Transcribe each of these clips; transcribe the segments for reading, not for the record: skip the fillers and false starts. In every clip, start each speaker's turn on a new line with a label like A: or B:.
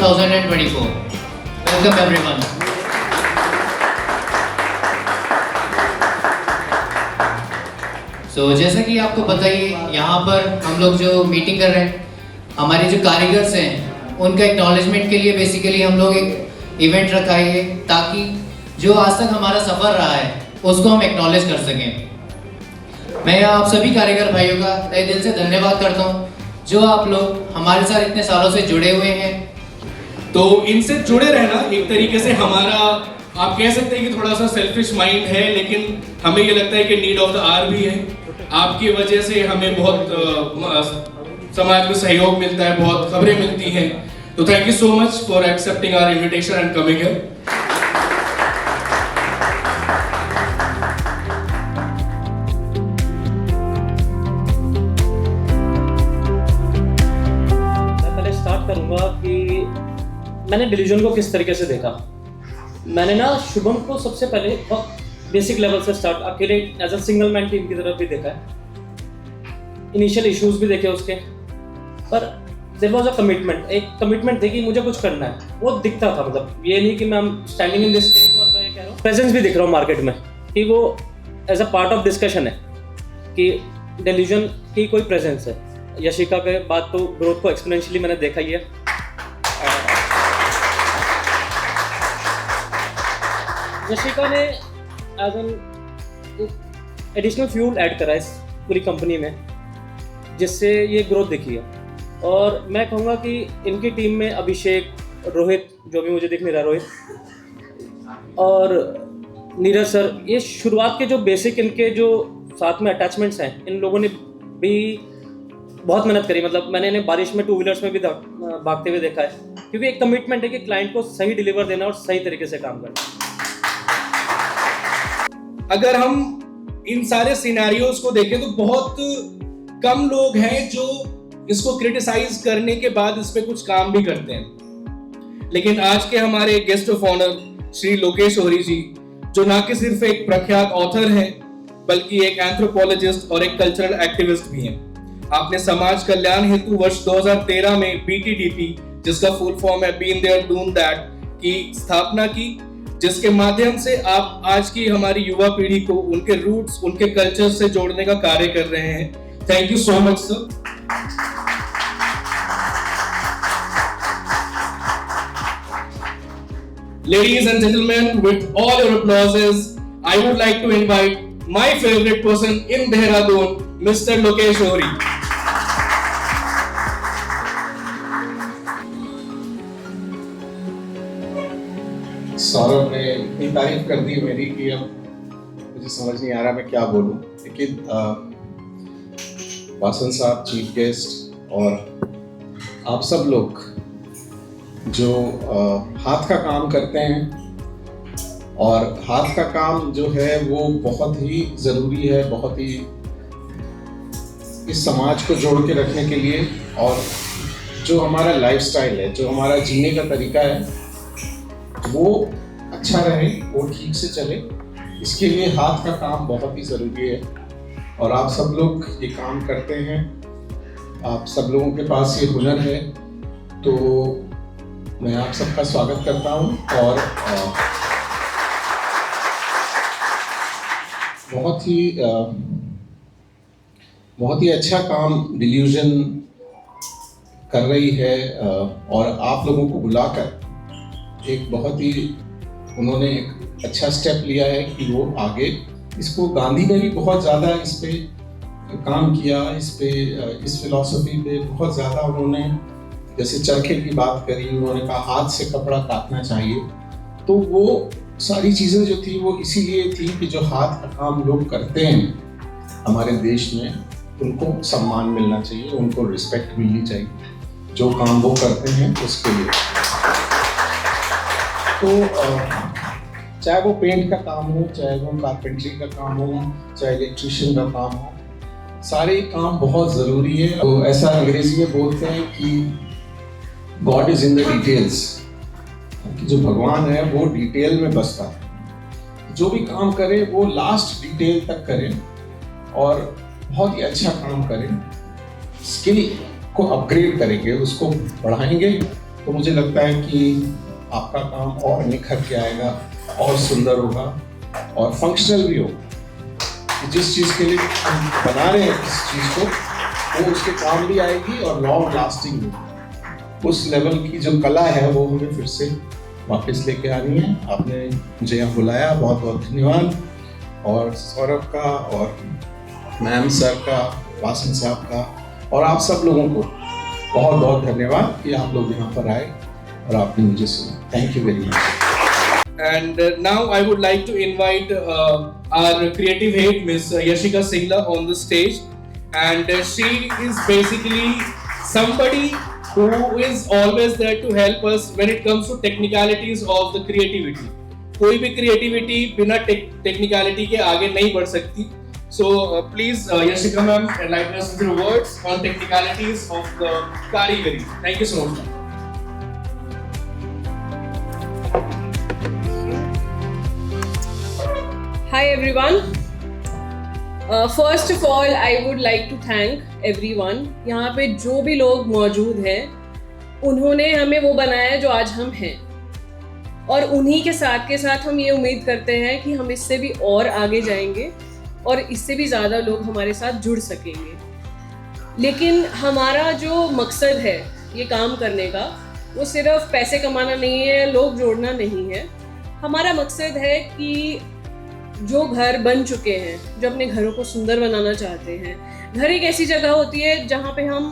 A: 2024. Welcome everyone. So जैसा कि आपको पता ही यहाँ पर हम लोग जो मीटिंग कर रहे हैं, हमारे जो कारीगर्स हैं उनका एक्नॉलेजमेंट के लिए बेसिकली हम लोग एक इवेंट रखा है ताकि जो आज तक हमारा सफ़र रहा है उसको हम एक्नॉलेज कर सकें। मैं आप सभी कारीगर भाइयों का तहे दिल से धन्यवाद करता हूँ जो आप लोग हमारे साथ इतने सालों से जुड़े हुए हैं।
B: तो इनसे जुड़े रहना एक तरीके से हमारा, आप कह सकते हैं कि थोड़ा सा सेल्फिश माइंड है, लेकिन हमें ये लगता है कि नीड ऑफ द आवर भी है। आपकी वजह से हमें बहुत समाज में सहयोग मिलता है, बहुत खबरें मिलती हैं। तो thank you so much for accepting our invitation and coming here.
C: करूंगा कि मैंने डिलीजन को किस तरीके से देखा। मैंने ना शुभम को सबसे पहले बहुत बेसिक लेवल से स्टार्ट अकेले as a single man team की तरफ भी देखा है, इनिशियल इश्यूज भी देखे उसके, पर देयर वाज अ कमिटमेंट, एक कमिटमेंट थी कि मुझे कुछ करना है, वो दिखता था। मतलब ये नहीं कि मैं स्टैंडिंग इन दिस स्टेज और मैं कह रहा हूँ, प्रेजेंस भी दिख रहा हूँ मार्केट में कि वो as a part of discussion है कि डिलीजन की कोई प्रेजेंस है। यशिका के बाद तो ग्रोथ को एक्सपोनेंशियली मैंने देखा ही है। यशिका ने as an additional fuel add करा इस पूरी कंपनी में, जिससे ये ग्रोथ दिखी है। और मैं कहूँगा कि इनकी टीम में अभिषेक, रोहित, जो भी मुझे दिख नहीं रहा, रोहित और नीरज सर, ये शुरुआत के जो बेसिक इनके जो साथ में अटैचमेंट्स हैं, इन लोगों ने भी बहुत मेहनत करी। मतलब मैंने इन्हें बारिश में 2 व्हीलर्स में भी भागते हुए देखा है, क्योंकि एक कमिटमेंट है कि क्लाइंट को सही डिलीवर देना और सही तरीके से काम करना।
B: अगर हम इन सारे सिनेरियोज को देखें तो बहुत कम लोग हैं जो इसको क्रिटिसाइज करने के बाद इस पे कुछ काम भी करते हैं। लेकिन आज के हमारे guest of honour Shri Lokesh Ohri ji, जो ना कि सिर्फ एक प्रख्यात ऑथर हैं बल्कि एक एंथ्रोपोलॉजिस्ट और एक कल्चरल एक्टिविस्ट भी हैं। आपने समाज कल्याण हेतु वर्ष 2013 में BTDP, जिसका फुल फॉर्म है बीन देयर डून दैट, की स्थापना की, जिसके माध्यम से आप आज की हमारी युवा पीढ़ी को उनके रूट्स, उनके कल्चर से जोड़ने का कार्य कर रहे हैं। Thank you so much sir. Ladies and gentlemen, with all your applauses, I would like to invite my favorite person in Dehradun, Mr. Lokesh Ohri.
D: Saurabh ने इतनी तारीफ कर दी मेरी कि अब मुझे समझ नहीं आ रहा मैं क्या बोलूं। लेकिन वासन साहब, चीफ गेस्ट, और आप सब लोग जो हाथ का काम करते हैं, और हाथ का काम जो है वो बहुत ही ज़रूरी है, बहुत ही इस समाज को जोड़ के रखने के लिए, और जो हमारा लाइफस्टाइल है, जो हमारा जीने का तरीका है, वो अच्छा रहे, वो ठीक से चले, इसके लिए हाथ का काम बहुत ही ज़रूरी है। और आप सब लोग ये काम करते हैं, आप सब लोगों के पास ये हुनर है, तो मैं आप सबका स्वागत करता हूँ। और बहुत ही अच्छा काम डिल्यूजन कर रही है, और आप लोगों को बुलाकर एक बहुत ही उन्होंने एक अच्छा स्टेप लिया है कि वो आगे इसको, गांधी ने भी बहुत ज़्यादा इस पे काम किया, इस फिलॉसफी पे बहुत ज़्यादा उन्होंने, जैसे चरखे की बात करी, उन्होंने कहा हाथ से कपड़ा काटना चाहिए। तो वो सारी चीज़ें जो थी वो इसीलिए थी कि जो हाथ का काम लोग करते हैं हमारे देश में, उनको सम्मान मिलना चाहिए, उनको रिस्पेक्ट मिलनी चाहिए, जो काम वो करते हैं उसके लिए। तो चाहे वो पेंट का काम हो, चाहे वो कारपेंट्री का काम हो, चाहे इलेक्ट्रिशियन का काम हो, सारे काम बहुत ज़रूरी है। तो ऐसा अंग्रेजी में बोलते हैं कि God is in the details, कि जो भगवान है वो डिटेल में बसता है। जो भी काम करे वो लास्ट डिटेल तक करें और बहुत ही अच्छा काम करें, स्किल को अपग्रेड करेंगे, उसको बढ़ाएंगे तो मुझे लगता है कि आपका काम और निखर के आएगा और सुंदर होगा और फंक्शनल भी होगा। कि जिस चीज़ के लिए हम बना रहे हैं किस चीज़ को, वो उसके काम भी आएगी और लॉन्ग लास्टिंग भी। उस लेवल की जो कला है वो हमें फिर से वापस लेके आनी है। आपने मुझे यहाँ बुलाया, बहुत बहुत धन्यवाद। और सौरभ का और मैम सर का, वासन साहब का और आप सब लोगों को बहुत बहुत धन्यवाद कि आप लोग यहाँ पर आए और आपने मुझे सुना। Thank you very much.
B: And now I would like to invite our creative head, Miss Yashika Singla, on the stage. And she is basically somebody who is always there to help us when it comes to technicalities of the creativity. कोई भी creativity बिना technicality के आगे नहीं बढ़ सकती. So please, Yashika ma'am, enlighten us with your words on technicalities of the Karigari. Thank you so much.
E: Hi everyone. First of all, I would like to thank everyone. यहाँ पे जो भी लोग मौजूद हैं, उन्होंने हमें वो बनाया है जो आज हम हैं, और उन्हीं के साथ हम ये उम्मीद करते हैं कि हम इससे भी और आगे जाएंगे और इससे भी ज़्यादा लोग हमारे साथ जुड़ सकेंगे। लेकिन हमारा जो मकसद है ये काम करने का, वो सिर्फ पैसे कमाना नहीं है, लोग जोड़ना नहीं है। हमारा मकसद है कि जो घर बन चुके हैं, जो अपने घरों को सुंदर बनाना चाहते हैं, घर एक ऐसी जगह होती है जहाँ पे हम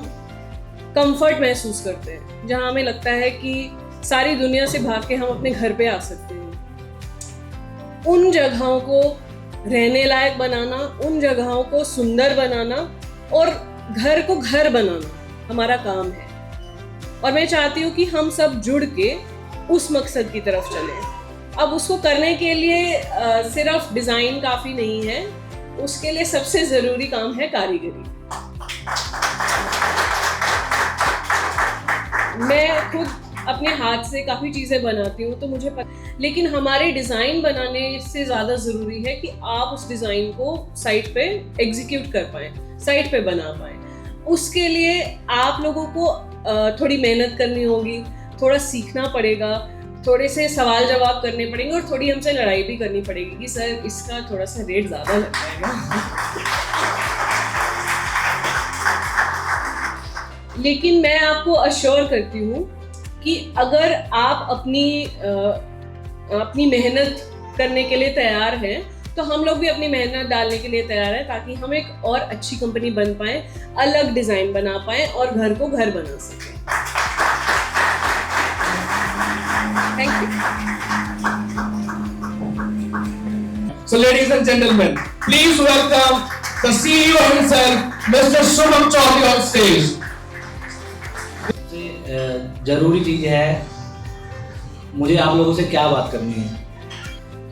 E: कंफर्ट महसूस करते हैं, जहाँ हमें लगता है कि सारी दुनिया से भाग के हम अपने घर पे आ सकते हैं। उन जगहों को रहने लायक बनाना, उन जगहों को सुंदर बनाना और घर को घर बनाना हमारा काम है। और मैं चाहती हूँ कि हम सब जुड़ के उस मकसद की तरफ चलें। अब उसको करने के लिए सिर्फ डिज़ाइन काफ़ी नहीं है, उसके लिए सबसे ज़रूरी काम है कारीगरी। मैं खुद अपने हाथ से काफ़ी चीज़ें बनाती हूँ तो मुझे पता, लेकिन हमारे डिज़ाइन बनाने से ज़्यादा ज़रूरी है कि आप उस डिज़ाइन को साइट पे एग्जीक्यूट कर पाएँ, साइट पे बना पाएँ। उसके लिए आप लोगों को थोड़ी मेहनत करनी होगी, थोड़ा सीखना पड़ेगा, थोड़े से सवाल जवाब करने पड़ेंगे और थोड़ी हमसे लड़ाई भी करनी पड़ेगी कि सर इसका थोड़ा सा रेट ज़्यादा लग जाएगा। लेकिन मैं आपको अश्योर करती हूँ कि अगर आप अपनी मेहनत करने के लिए तैयार हैं तो हम लोग भी अपनी मेहनत डालने के लिए तैयार हैं, ताकि हम एक और अच्छी कंपनी बन पाएँ, अलग डिज़ाइन बना पाएँ और घर को घर बना सकें। Thank you.
B: So ladies and gentlemen, please welcome the CEO himself, Mr. Shubham Chaudhary on stage.
F: जरूरी चीज़ है, मुझे आप लोगों से क्या बात करनी है।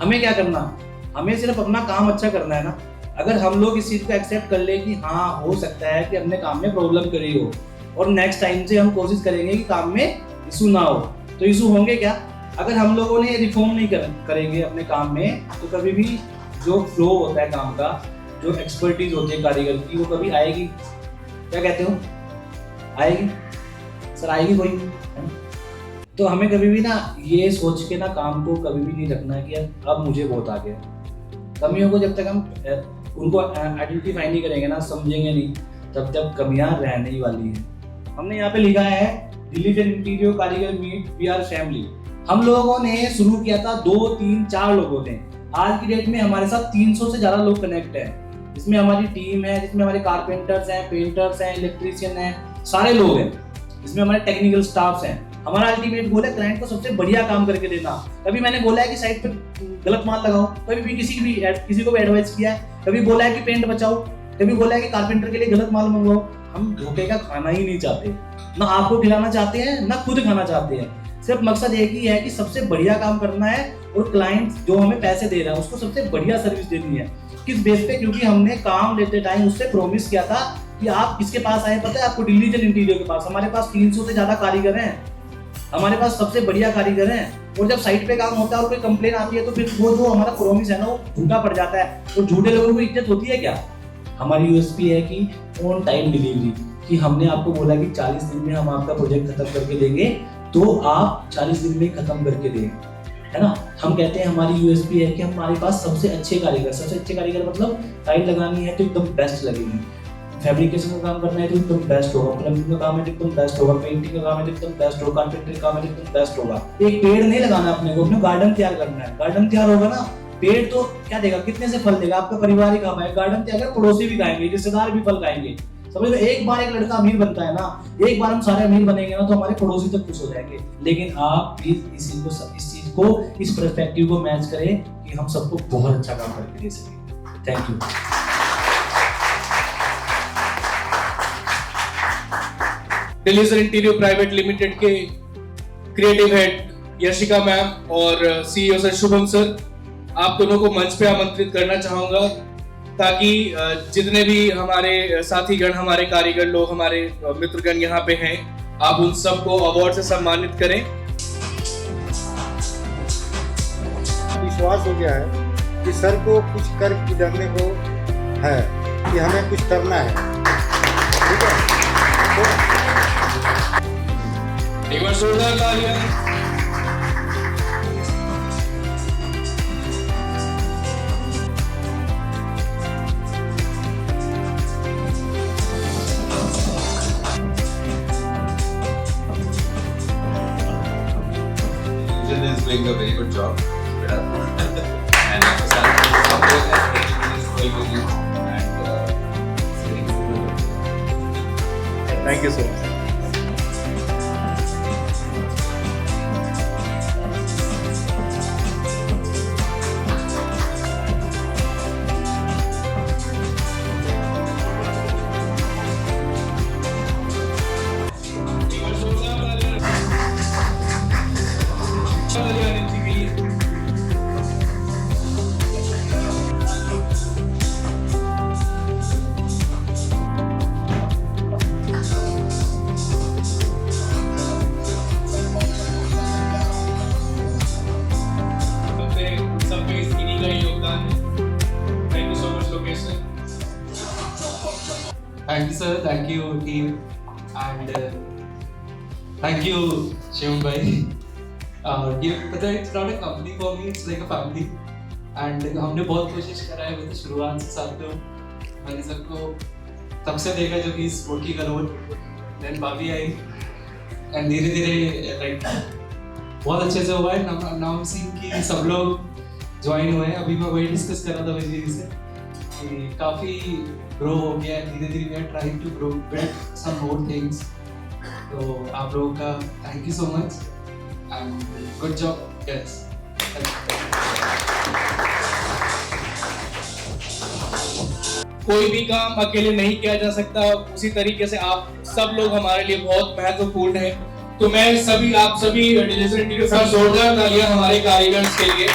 F: हमें क्या करना, हमें सिर्फ अपना काम अच्छा करना है ना। अगर हम लोग इस चीज़ को एक्सेप्ट कर ले कि हाँ हो सकता है कि अपने काम में प्रॉब्लम करी हो, और नेक्स्ट टाइम से हम कोशिश करेंगे कि काम में इशू ना हो, तो इशू होंगे क्या? अगर हम लोगों ने रिफॉर्म नहीं करेंगे अपने काम में, तो कभी भी जो फ्लो होता है काम का, जो एक्सपर्टीज होती है कारीगर की, वो कभी आएगी? क्या कहते हो, आएगी सर? आएगी कोई? तो हमें कभी भी ना ये सोच के ना काम को कभी भी नहीं रखना है कि अब मुझे बहुत आ गया। कमियों को जब तक हम उनको आइडेंटिफाई नहीं करेंगे ना, समझेंगे नहीं, तब तक कमियां रहने ही वाली हैं। हमने यहाँ पे लिखा है दिलीजन इंटीरियर कारीगर मीट वी आर फैमिली। हम लोगों ने शुरू किया था 2, 3, 4 लोगों ने। आज की डेट में हमारे साथ 300 से ज़्यादा लोग कनेक्ट हैं, जिसमें हमारी टीम है, जिसमें हमारे कारपेंटर्स हैं, पेंटर्स हैं, इलेक्ट्रीशियन हैं, सारे लोग हैं, जिसमें हमारे टेक्निकल स्टाफ्स हैं। हमारा अल्टीमेट गोल है क्लाइंट को सबसे बढ़िया काम करके देना। कभी मैंने बोला है कि साइट पर गलत माल लगाओ, कभी भी किसी को भी एडवाइस किया है, कभी बोला है कि पेंट बचाओ, कभी बोला है कि कारपेंटर के लिए गलत माल मंगवाओ। हम धोखे का खाना ही नहीं चाहते, ना आपको खिलाना चाहते हैं, ना खुद खाना चाहते हैं। सिर्फ मकसद एक ही है कि सबसे बढ़िया काम करना है और क्लाइंट जो हमें पैसे दे रहा है उसको सबसे बढ़िया सर्विस देनी है। किस बेस पे? क्योंकि हमने काम लेते टाइम उससे प्रॉमिस किया था कि आप किसके पास आए पता है आपको? दिलीजन इंटीरियर के पास। हमारे पास 300 से ज्यादा कारीगर हैं, हमारे पास सबसे बढ़िया कारीगर हैं। और जब साइट पे काम होता है और कोई कंप्लेन आती है तो फिर वो जो हमारा प्रॉमिस है ना वो झूठा पड़ जाता है। तो झूठे लोगों को इज्जत होती है क्या? हमारी यूएसपी है कि ऑन टाइम डिलीवरी, कि हमने आपको बोला कि 40 दिन में हम आपका प्रोजेक्ट खत्म करके देंगे, तो आप 40 दिन में खत्म करके दें, है ना। हम कहते हैं हमारी यूएसपी है कि हमारे पास सबसे अच्छे कारीगर मतलब टाइल लगानी है तो एकदम बेस्ट लगेगी, फैब्रिकेशन का काम करना है तो एकदम बेस्ट होगा, प्लम्बिंग का काम है तो एकदम बेस्ट होगा, पेंटिंग का काम है तो एकदम बेस्ट होगा, कारपेंटरी का काम है तो एकदम बेस्ट होगा। एक पेड़ नहीं लगाना अपने को, अपने गार्डन तैयार करना है। गार्डन तैयार होगा ना, पेड़ तो क्या देगा, कितने से फल देगा, आपका परिवार ही खा पाएगा। गार्डन तैयार कर, पड़ोसी भी खाएंगे, रिश्तेदार भी फल खाएंगे। समझ लो, एक बार एक लड़का अमीर बनता है ना, एक बार हम सारे अमीर बनेंगे ना, तो हमारे पड़ोसी तक खुश हो जाएंगे। लेकिन आप प्लीज इस चीज को इस पर्सपेक्टिव को मैच करें कि हम सबको बहुत अच्छा काम करके दे सकें। Thank you.
B: डिलीजर इंटीरियर प्राइवेट लिमिटेड के क्रिएटिव हेड यशिका मैम और सीईओ सर शुभम सर, आप दोनों को मंच पे आमंत्रित करना चाहूंगा ताकि जितने भी हमारे साथीगण, हमारे कारीगर लोग, हमारे मित्रगण यहाँ पे हैं, आप उन सबको अवार्ड से सम्मानित करें।
G: विश्वास हो गया है कि सर को कुछ कर गुजरने को है, कि हमें कुछ करना है, ठीक है।
B: एक बार जोरदार तालियां।
H: is doing a very good job. And after support and everything is going with you. And
B: Thank you so much.
I: Thank you, sir. Thank you, team, and thank you, Shivam bhai. It's not a company for me. It's like a family. And हमने बहुत कोशिश करा है, मतलब शुरुआत से साथ में मैंने सबको तब से देखा जब कि स्पोर्ट की करोड़, देन भाभी आई, एंड धीरे धीरे लाइक बहुत अच्छे से हुआ है। नाम सिंह की सब लोग ज्वाइन हुए हैं। अभी मैं वही डिस्कस कर रहा था मेरी से कि काफ़ी ग्रो हो गया है धीरे धीरे। We are trying to grow, build some more things. तो आप लोगों का thank you so much and good job guys.
B: कोई भी काम अकेले नहीं किया जा सकता, उसी तरीके से आप सब लोग हमारे लिए बहुत महत्वपूर्ण हैं। तो मैं आप सभी डिलीजर इंटीरियर जोरदार तालियां हमारे कारीगर्स के लिए।